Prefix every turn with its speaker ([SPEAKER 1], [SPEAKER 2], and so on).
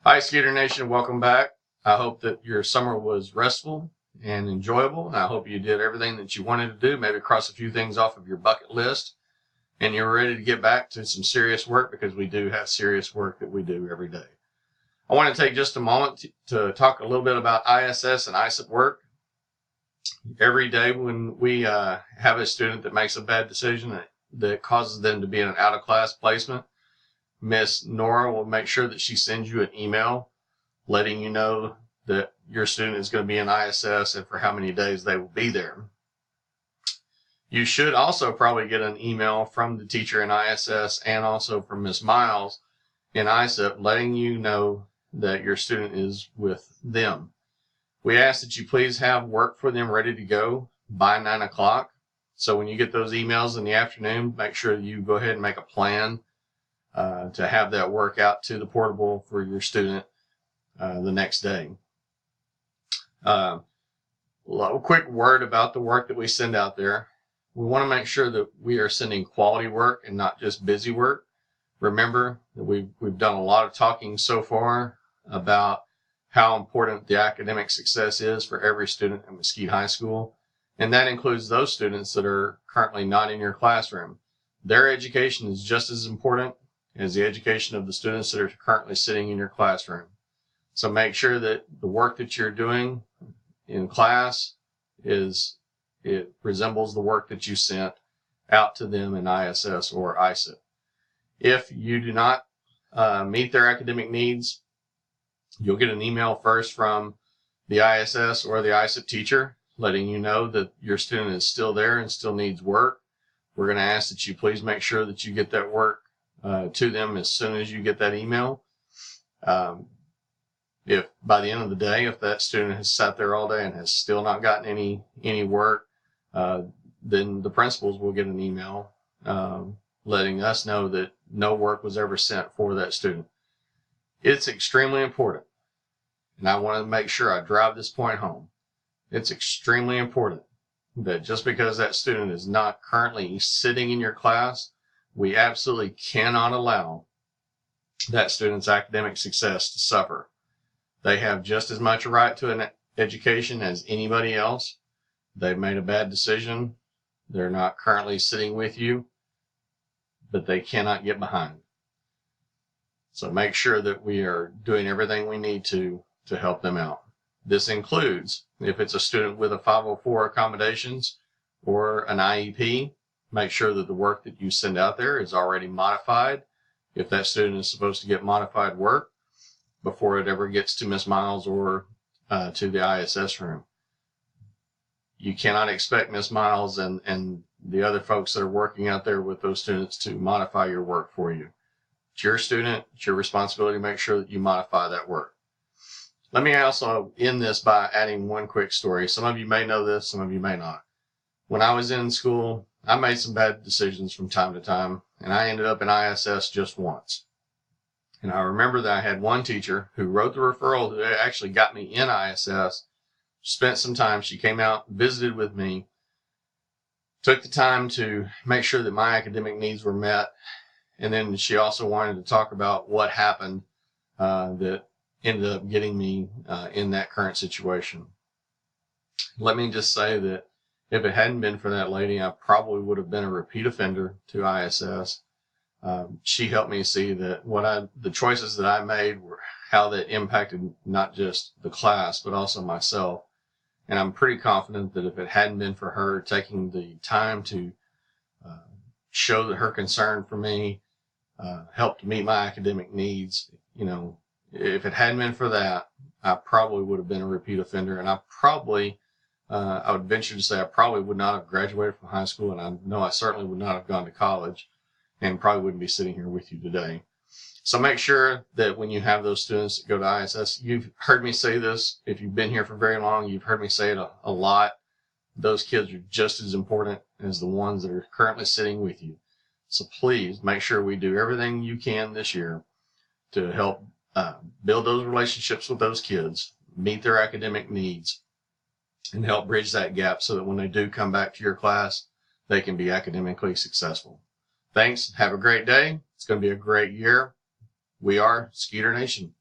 [SPEAKER 1] Hi, Skeeter Nation. Welcome back. I hope that your summer was restful and enjoyable. And I hope you did everything that you wanted to do, maybe cross a few things off of your bucket list, and you're ready to get back to some serious work because we do have serious work that we do every day. I want to take just a moment to talk a little bit about ISS and Isip work. Every day when we have a student that makes a bad decision that causes them to be in an out-of-class placement, Miss Nora will make sure that she sends you an email letting you know that your student is going to be in ISS and for how many days they will be there. You should also probably get an email from the teacher in ISS and also from Miss Miles in Isip letting you know that your student is with them. We ask that you please have work for them ready to go by 9 o'clock. So when you get those emails in the afternoon, make sure you go ahead and make a plan to have that work out to the portable for your student the next day. A quick word about the work that we send out there. We want to make sure that we are sending quality work and not just busy work. Remember that we've done a lot of talking so far about how important the academic success is for every student at Mesquite High School, and that includes those students that are currently not in your classroom. Their education is just as important as the education of the students that are currently sitting in your classroom. So make sure that the work that you're doing in class it resembles the work that you sent out to them in ISS or ISIP. If you do not meet their academic needs, you'll get an email first from the ISS or the ISIP teacher letting you know that your student is still there and still needs work. We're going to ask that you please make sure that you get that work to them as soon as you get that email. If by the end of the day, if that student has sat there all day and has still not gotten any work, then the principals will get an email letting us know that no work was ever sent for that student. It's extremely important, and I want to make sure I drive this point home. It's extremely important that just because that student is not currently sitting in your class, we absolutely cannot allow that student's academic success to suffer. They have just as much a right to an education as anybody else. They've made a bad decision. They're not currently sitting with you, but they cannot get behind. So make sure that we are doing everything we need to help them out. This includes, if it's a student with a 504 accommodations or an IEP, make sure that the work that you send out there is already modified. If that student is supposed to get modified work before it ever gets to Miss Miles or to the ISS room. You cannot expect Miss Miles and the other folks that are working out there with those students to modify your work for you. It's your student. It's your responsibility to make sure that you modify that work. Let me also end this by adding one quick story. Some of you may know this, some of you may not. When I was in school, I made some bad decisions from time to time, and I ended up in ISS just once. And I remember that I had one teacher who wrote the referral who actually got me in ISS, spent some time. She came out, visited with me, took the time to make sure that my academic needs were met. And then she also wanted to talk about what happened that ended up getting me in that current situation. Let me just say that if it hadn't been for that lady, I probably would have been a repeat offender to ISS. She helped me see that the choices that I made were how that impacted not just the class, but also myself. And I'm pretty confident that if it hadn't been for her taking the time to show that her concern for me helped meet my academic needs, if it hadn't been for that, I probably would have been a repeat offender. And I would venture to say I probably would not have graduated from high school, and I know I certainly would not have gone to college and probably wouldn't be sitting here with you today. So make sure that when you have those students that go to ISS, you've heard me say this. If you've been here for very long, you've heard me say it a lot. Those kids are just as important as the ones that are currently sitting with you. So please make sure we do everything you can this year to help build those relationships with those kids, meet their academic needs, and help bridge that gap so that when they do come back to your class, they can be academically successful. Thanks. Have a great day. It's going to be a great year. We are Skeeter Nation.